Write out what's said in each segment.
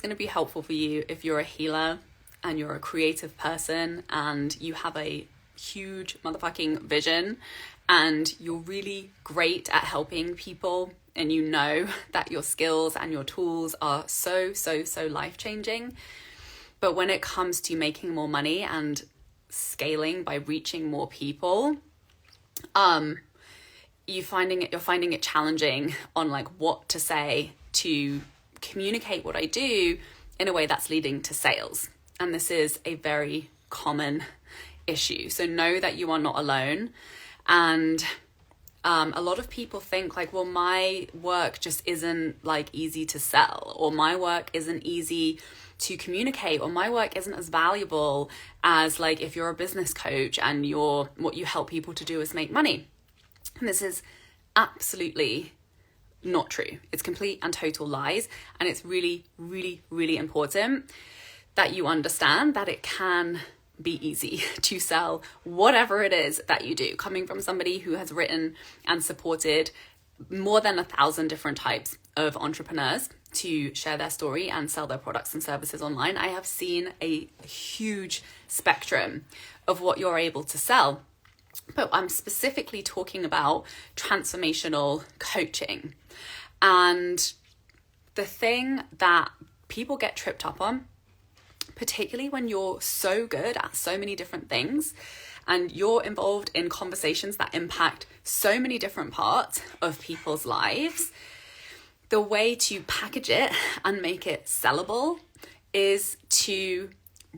is going to be helpful for you if you're a healer and you're a creative person and you have a huge motherfucking vision and you're really great at helping people, and you know that your skills and your tools are so life-changing. But when it comes to making more money and scaling by reaching more people, you're finding it challenging on like what to say to communicate what I do in a way that's leading to sales. And this is a very common issue. So know that you are not alone. And a lot of people think like, well, my work just isn't like easy to sell, or my work isn't easy to communicate, or my work isn't as valuable as like if you're a business coach and what you help people to do is make money. And this is absolutely not true. It's complete and total lies. And it's really important that you understand that it can be easy to sell whatever it is that you do. Coming from somebody who has written and supported more than 1,000 different types of entrepreneurs to share their story and sell their products and services online, I have seen a huge spectrum of what you're able to sell. But I'm specifically talking about transformational coaching. And the thing that people get tripped up on, particularly when you're so good at so many different things and you're involved in conversations that impact so many different parts of people's lives, the way to package it and make it sellable is to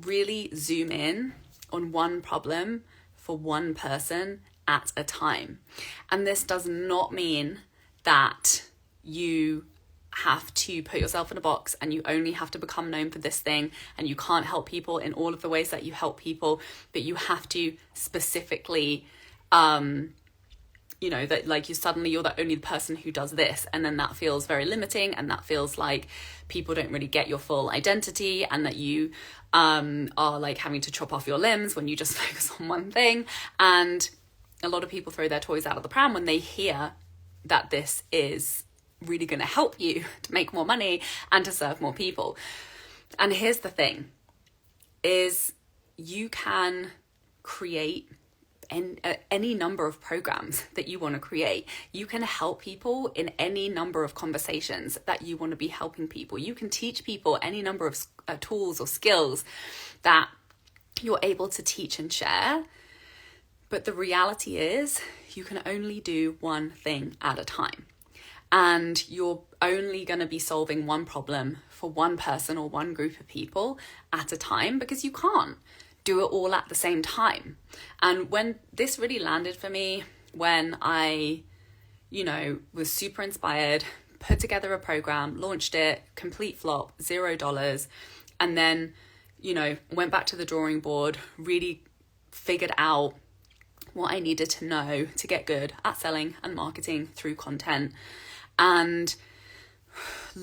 really zoom in on one problem for one person at a time. And this does not mean that you have to put yourself in a box and you only have to become known for this thing and you can't help people in all of the ways that you help people, but you have to specifically that like you're the only person who does this, and then that feels very limiting, and that feels like people don't really get your full identity, and that you are like having to chop off your limbs when you just focus on one thing. And a lot of people throw their toys out of the pram when they hear that this is really going to help you to make more money and to serve more people. And here's the thing is you can create any number of programs that you want to create. You can help people in any number of conversations that you want to be helping people. You can teach people any number of tools or skills that you're able to teach and share. But the reality is you can only do one thing at a time. And you're only going to be solving one problem for one person or one group of people at a time, because you can't do it all at the same time. And when this really landed for me, when I, was super inspired, put together a program, launched it, complete flop, $0, and then, went back to the drawing board, really figured out what I needed to know to get good at selling and marketing through content, and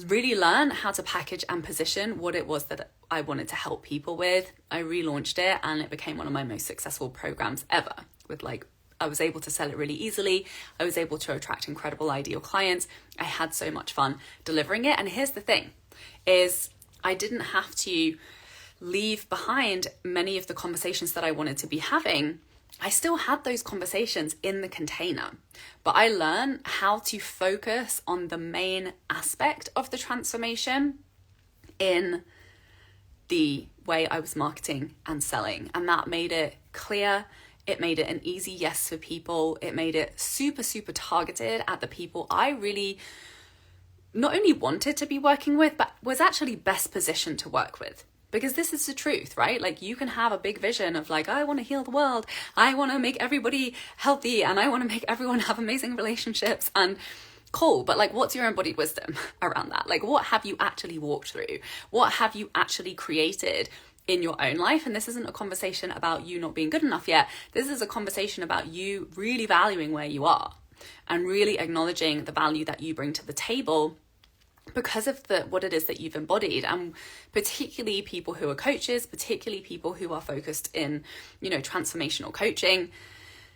really learn how to package and position what it was that I wanted to help people with. I relaunched it and it became one of my most successful programs ever. I was able to sell it really easily. I was able to attract incredible ideal clients. I had so much fun delivering it. And here's the thing is I didn't have to leave behind many of the conversations that I wanted to be having. I still had those conversations in the container, but I learned how to focus on the main aspect of the transformation in the way I was marketing and selling. And that made it clear. It made it an easy yes for people. It made it super targeted at the people I really not only wanted to be working with, but was actually best positioned to work with. Because this is the truth, right? Like you can have a big vision of like, I want to heal the world. I want to make everybody healthy and I want to make everyone have amazing relationships, and cool. But like, what's your embodied wisdom around that? Like, what have you actually walked through? What have you actually created in your own life? And this isn't a conversation about you not being good enough yet. This is a conversation about you really valuing where you are and really acknowledging the value that you bring to the table because of what it is that you've embodied. And particularly people who are coaches, particularly people who are focused in, transformational coaching,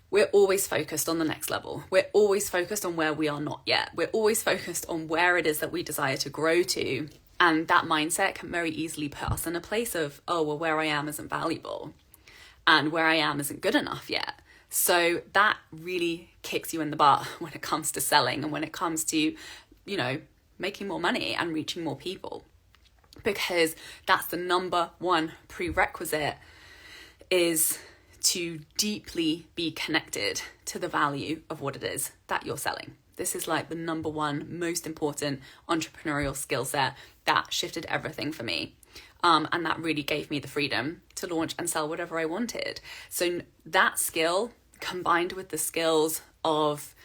we're always focused on the next level. We're always focused on where we are not yet. We're always focused on where it is that we desire to grow to. And that mindset can very easily put us in a place of, oh, well, where I am isn't valuable and where I am isn't good enough yet. So that really kicks you in the butt when it comes to selling and when it comes to, you know, making more money and reaching more people, because that's the number one prerequisite, is to deeply be connected to the value of what it is that you're selling. This is like the number one most important entrepreneurial skill set that shifted everything for me. And that really gave me the freedom to launch and sell whatever I wanted. So that skill, combined with the skills of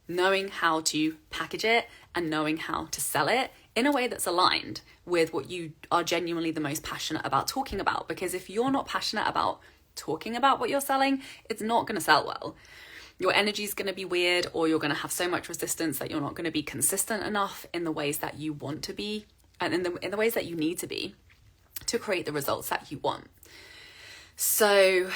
knowing how to package it and knowing how to sell it in a way that's aligned with what you are genuinely the most passionate about talking about. Because if you're not passionate about talking about what you're selling, it's not going to sell well. Your energy is going to be weird, or you're going to have so much resistance that you're not going to be consistent enough in the ways that you want to be and in the ways that you need to be to create the results that you want. So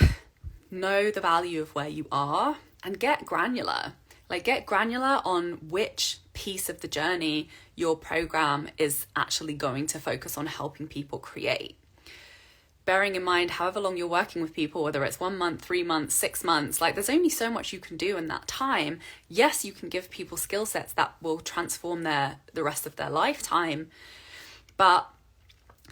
know the value of where you are and get granular. Like, get granular on which piece of the journey your program is actually going to focus on helping people create. Bearing in mind, however long you're working with people, whether it's 1 month, 3 months, 6 months, like, there's only so much you can do in that time. Yes, you can give people skill sets that will transform the rest of their lifetime, but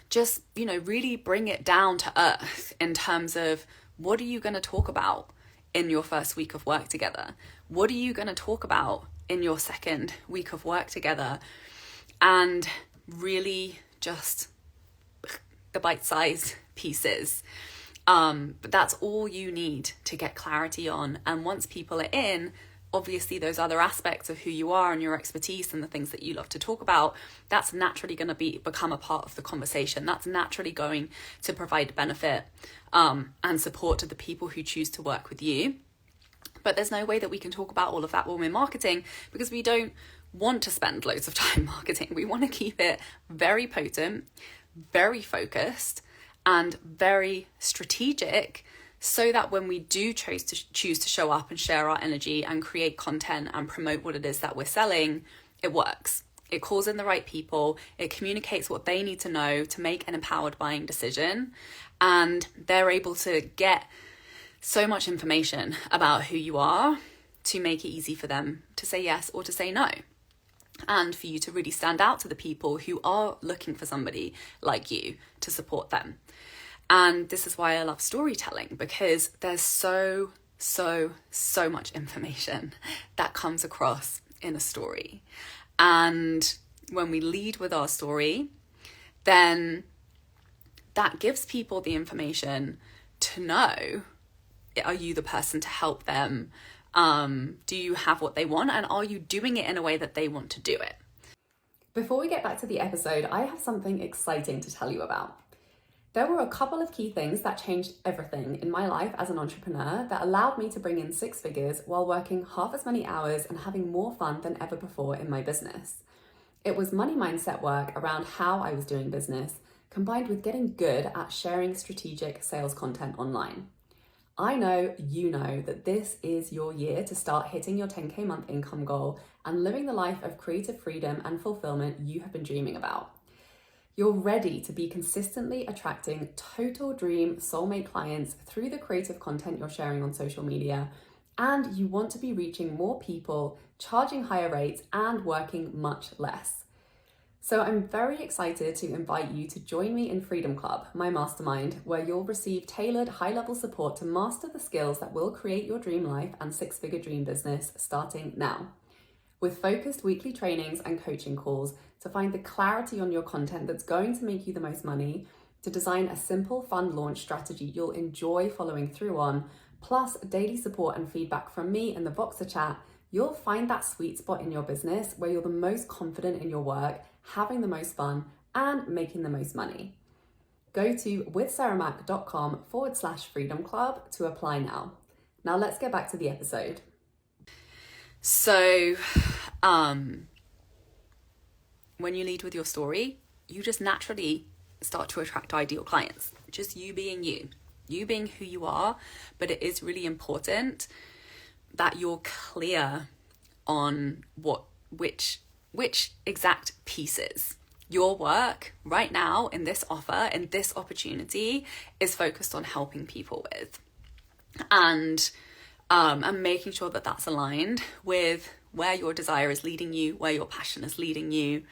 just, you know, really bring it down to earth in terms of, what are you going to talk about in your first week of work together? What are you going to talk about in your second week of work together? And really just the bite-sized pieces. But that's all you need to get clarity on. And once people are in, obviously those other aspects of who you are and your expertise and the things that you love to talk about, that's naturally going to become a part of the conversation. That's naturally going to provide benefit and support to the people who choose to work with you. But there's no way that we can talk about all of that when we're marketing, because we don't want to spend loads of time marketing. We want to keep it very potent, very focused, and very strategic, so that when we do choose to show up and share our energy and create content and promote what it is that we're selling, it works. It calls in the right people. It communicates what they need to know to make an empowered buying decision. And they're able to get so much information about who you are to make it easy for them to say yes or to say no. And for you to really stand out to the people who are looking for somebody like you to support them. And this is why I love storytelling, because there's so much information that comes across in a story. And when we lead with our story, then that gives people the information to know, are you the person to help them? Do you have what they want? And are you doing it in a way that they want to do it? Before we get back to the episode, I have something exciting to tell you about. There were a couple of key things that changed everything in my life as an entrepreneur that allowed me to bring in 6 figures while working half as many hours and having more fun than ever before in my business. It was money mindset work around how I was doing business, combined with getting good at sharing strategic sales content online. I know you know that this is your year to start hitting your 10K month income goal and living the life of creative freedom and fulfillment you have been dreaming about. You're ready to be consistently attracting total dream soulmate clients through the creative content you're sharing on social media, and you want to be reaching more people, charging higher rates, and working much less. So I'm very excited to invite you to join me in Freedom Club, my mastermind, where you'll receive tailored high-level support to master the skills that will create your dream life and 6-figure dream business starting now. With focused weekly trainings and coaching calls to find the clarity on your content that's going to make you the most money, to design a simple, fun launch strategy you'll enjoy following through on, plus daily support and feedback from me in the Voxer chat, you'll find that sweet spot in your business where you're the most confident in your work, having the most fun, and making the most money. Go to withsarahmac.com/freedom club to apply now. Now let's get back to the episode. So, when you lead with your story, you just naturally start to attract ideal clients. Just you being who you are. But it is really important that you're clear on which exact pieces Your work right now in this offer, in this opportunity, is focused on helping people with. And making sure that that's aligned with where your desire is leading you, where your passion is leading you,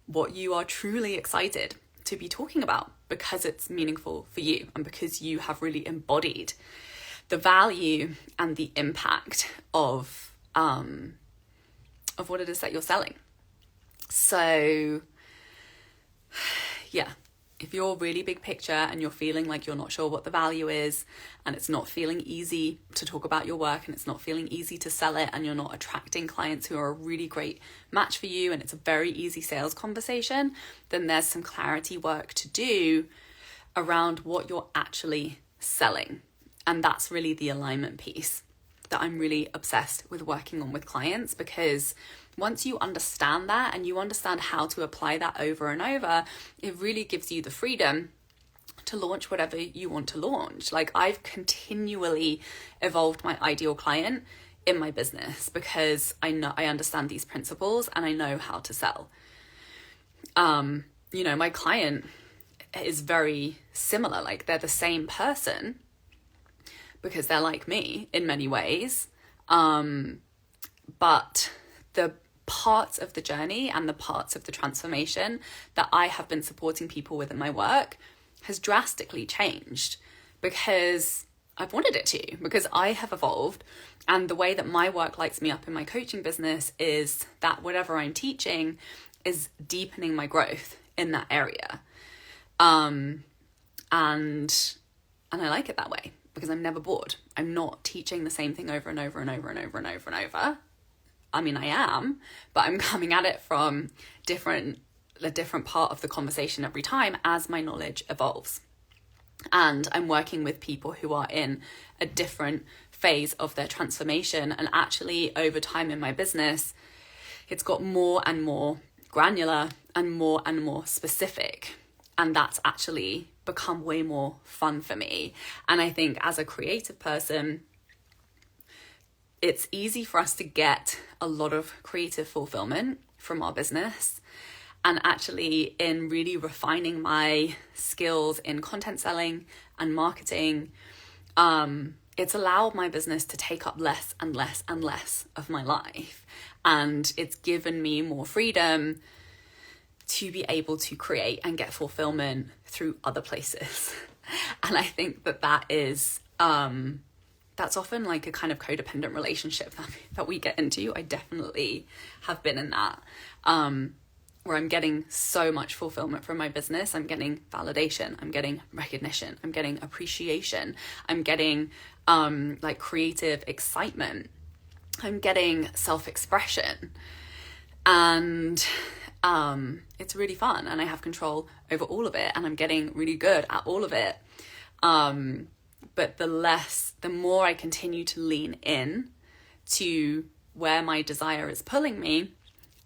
what you are truly excited to be talking about because it's meaningful for you and because you have really embodied the value and the impact of what it is that you're selling. So yeah, if you're really big picture and you're feeling like you're not sure what the value is, and it's not feeling easy to talk about your work, and it's not feeling easy to sell it, and you're not attracting clients who are a really great match for you, and it's a very easy sales conversation, then there's some clarity work to do around what you're actually selling. And that's really the alignment piece that I'm really obsessed with working on with clients, because once you understand that and you understand how to apply that over and over, it really gives you the freedom to launch whatever you want to launch. Like, I've continually evolved my ideal client in my business because I understand these principles and I know how to sell. My client is very similar. Like, they're the same person because they're like me in many ways. But the parts of the journey and the parts of the transformation that I have been supporting people with in my work has drastically changed because I've wanted it to, because I have evolved. And the way that my work lights me up in my coaching business is that whatever I'm teaching is deepening my growth in that area. And I like it that way because I'm never bored. I'm not teaching the same thing over and over and over and over and over and over. I mean, I am, but I'm coming at it from a different part of the conversation every time as my knowledge evolves. And I'm working with people who are in a different phase of their transformation. And actually, over time in my business, it's got more and more granular and more specific. And that's actually become way more fun for me. And I think as a creative person, it's easy for us to get a lot of creative fulfillment from our business. And actually, in really refining my skills in content selling and marketing, it's allowed my business to take up less and less and less of my life. And it's given me more freedom to be able to create and get fulfillment through other places. And I think that is, that's often like a kind of codependent relationship that we get into. I definitely have been in that, where I'm getting so much fulfillment from my business. I'm getting validation, I'm getting recognition, I'm getting appreciation, I'm getting like creative excitement, I'm getting self-expression, and it's really fun, and I have control over all of it, and I'm getting really good at all of it. But the more I continue to lean in to where my desire is pulling me,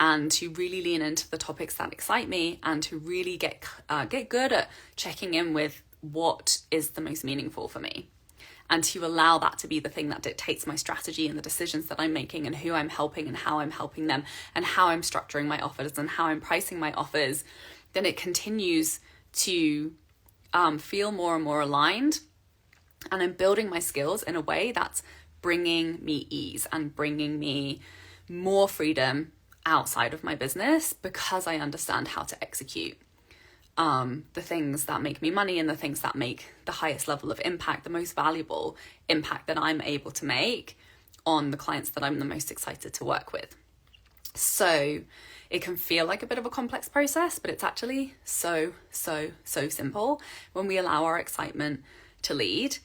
and to really lean into the topics that excite me, and to really get good at checking in with what is the most meaningful for me, and to allow that to be the thing that dictates my strategy and the decisions that I'm making and who I'm helping and how I'm helping them and how I'm structuring my offers and how I'm pricing my offers, then it continues to feel more and more aligned. And I'm building my skills in a way that's bringing me ease and bringing me more freedom outside of my business, because I understand how to execute the things that make me money and the things that make the highest level of impact, the most valuable impact that I'm able to make on the clients that I'm the most excited to work with. So it can feel like a bit of a complex process, but it's actually so simple when we allow our excitement to lead.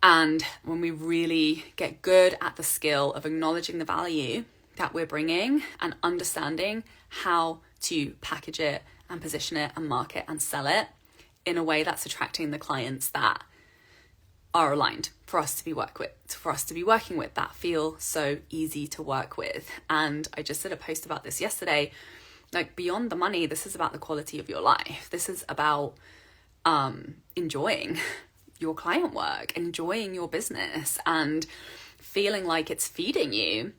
And when we really get good at the skill of acknowledging the value that we're bringing and understanding how to package it and position it and market and sell it in a way that's attracting the clients that are aligned for us to be working with, that feel so easy to work with. And I just did a post about this yesterday. Like, beyond the money, this is about the quality of your life. This is about enjoying your client work, enjoying your business, and feeling like it's feeding you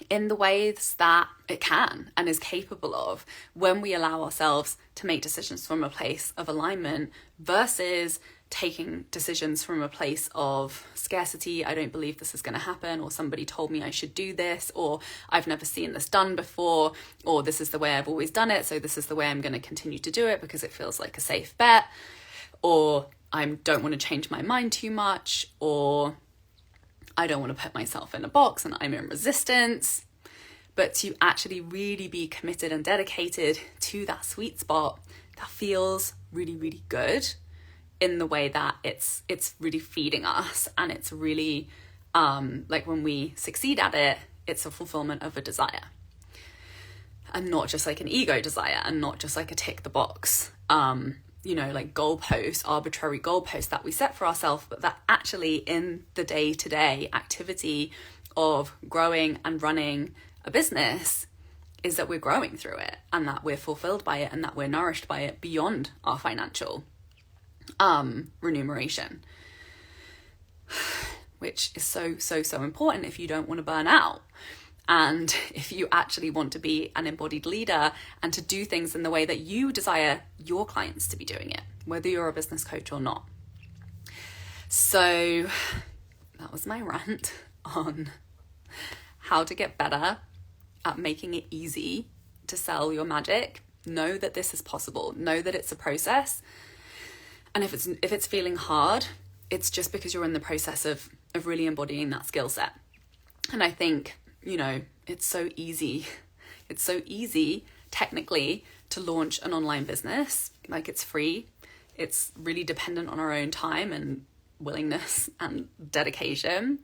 in the ways that it can and is capable of when we allow ourselves to make decisions from a place of alignment versus taking decisions from a place of scarcity. I don't believe this is going to happen, or somebody told me I should do this, or I've never seen this done before, or this is the way I've always done it, so this is the way I'm going to continue to do it because it feels like a safe bet, or I don't want to change my mind too much, or I don't want to put myself in a box and I'm in resistance. But to actually really be committed and dedicated to that sweet spot that feels really, really good in the way that it's really feeding us, and it's really like when we succeed at it, it's a fulfillment of a desire, and not just like an ego desire, and not just like a tick the box like goalposts, arbitrary goalposts that we set for ourselves, but that actually in the day-to-day activity of growing and running a business is that we're growing through it, and that we're fulfilled by it, and that we're nourished by it beyond our financial remuneration, which is so important if you don't want to burn out. And if you actually want to be an embodied leader and to do things in the way that you desire your clients to be doing it, whether you're a business coach or not. So that was my rant on how to get better at making it easy to sell your magic. Know that this is possible. Know that it's a process. And if it's feeling hard, it's just because you're in the process of really embodying that skill set. And I think, it's so easy. It's so easy, technically, to launch an online business. Like, it's free. It's really dependent on our own time and willingness and dedication.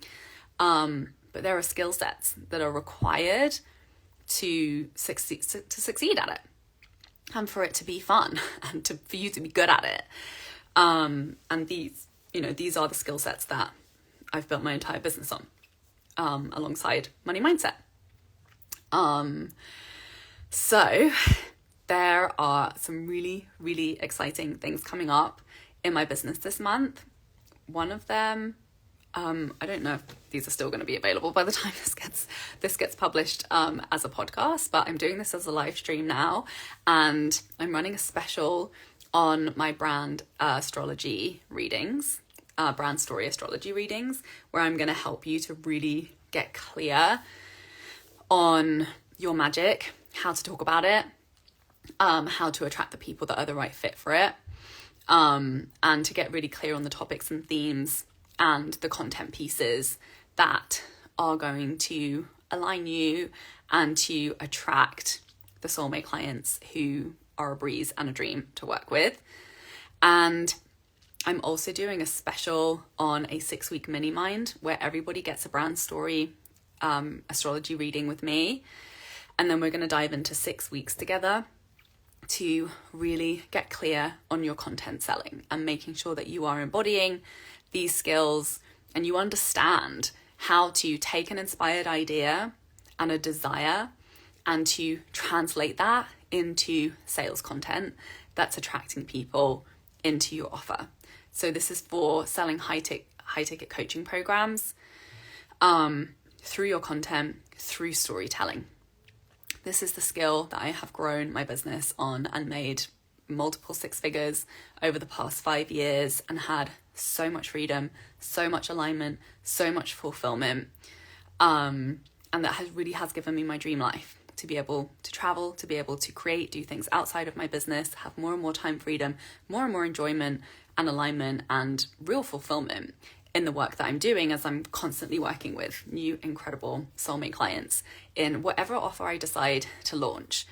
But there are skill sets that are required to succeed at it, and for it to be fun, and for you to be good at it. And these are the skill sets that I've built my entire business on. Alongside money mindset. So there are some really, really exciting things coming up in my business this month. One of them, I don't know if these are still going to be available by the time this gets published as a podcast, but I'm doing this as a live stream now, and I'm running a special on my brand astrology readings. Brand story astrology readings, where I'm going to help you to really get clear on your magic, how to talk about it, how to attract the people that are the right fit for it, and to get really clear on the topics and themes and the content pieces that are going to align you and to attract the soulmate clients who are a breeze and a dream to work with. And I'm also doing a special on a 6-week mini mind where everybody gets a brand story astrology reading with me. And then we're going to dive into 6 weeks together to really get clear on your content selling and making sure that you are embodying these skills and you understand how to take an inspired idea and a desire and to translate that into sales content that's attracting people into your offer. So this is for selling high ticket coaching programs through your content, through storytelling. This is the skill that I have grown my business on and made multiple 6 figures over the past 5 years, and had so much freedom, so much alignment, so much fulfillment. And that really has given me my dream life, to be able to travel, to be able to create, do things outside of my business, have more and more time freedom, more and more enjoyment and alignment and real fulfillment in the work that I'm doing, as I'm constantly working with new incredible soulmate clients in whatever offer I decide to launch.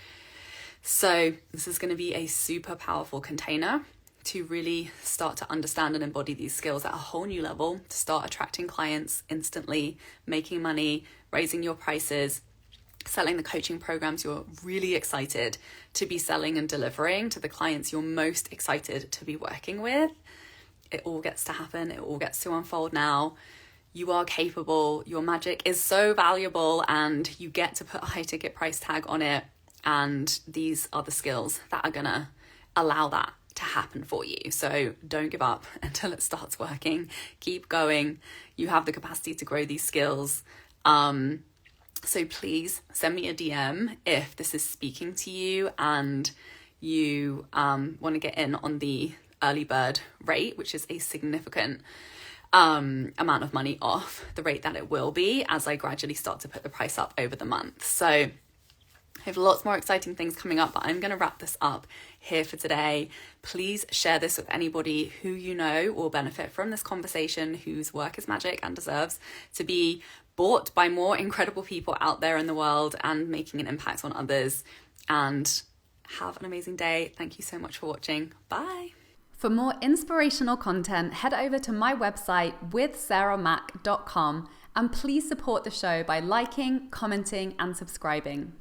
So this is going to be a super powerful container to really start to understand and embody these skills at a whole new level, to start attracting clients instantly, making money, raising your prices, selling the coaching programs you're really excited to be selling and delivering to the clients you're most excited to be working with. It all gets to happen. It all gets to unfold now. You are capable. Your magic is so valuable, and you get to put a high ticket price tag on it. And these are the skills that are going to allow that to happen for you. So don't give up until it starts working. Keep going. You have the capacity to grow these skills. So please send me a DM if this is speaking to you and you want to get in on the early bird rate, which is a significant amount of money off the rate that it will be as I gradually start to put the price up over the month. So I have lots more exciting things coming up, but I'm going to wrap this up here for today. Please share this with anybody who you know will benefit from this conversation, whose work is magic and deserves to be bought by more incredible people out there in the world and making an impact on others. And have an amazing day. Thank you so much for watching. Bye. For more inspirational content, head over to my website withsarahmac.com and please support the show by liking, commenting, and subscribing.